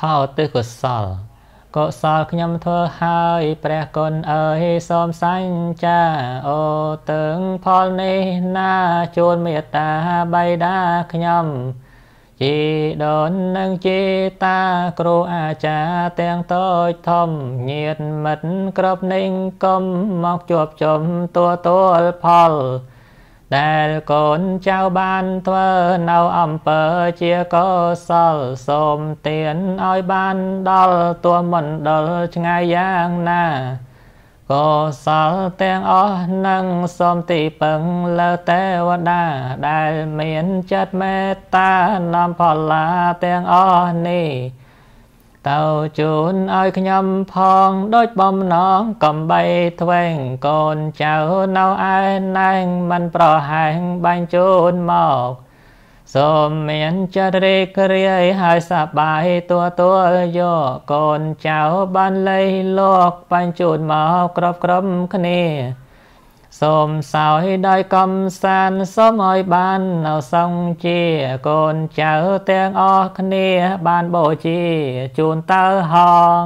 ផលទិកុសលកុសលខ្ញុំធ្វើហើយព្រះគុណអើយសូមសញ្ចាអូតឹងផលនេះណាជួនមេត្តាបៃតាខ្ញុំជីដូននឹងជីតាគ្រូអាចារ្យទាំងតូចធំញាតិមិត្តគ្រប់នឹងគុំមកជួបជុំទួលផលដែលកូនចៅបានធ្វើនៅអំពើជាកុសលសូមទានឲ្យបានដល់ទួមណ្ឌលឆ្ងាយយ៉ាងណាកុសលទាំងអស់នឹងសូមទីពឹងលើទេវតាដែលមានចិត្តមេត្តានាំផលឡាទាំងអស់នេះទៅជូនឲ្យខ្ញុំផងដូចបំណងកំបីធ្វេងកូនចៅនៅឯណែងមិនប្រហែងបាញ់ជូនមកសូមមានចិត្តរីករាយហើយសប្បាយទួលយកកូនចៅបានលៃលោកបាញ់ជូនមកគ្រប់គ្នាសូមសោយដោយកំសាន្តសូមឲ្យបាននៅសង្ឃជាកូនចៅទាំងអស់គ្នាបានបូជាជូនតើហង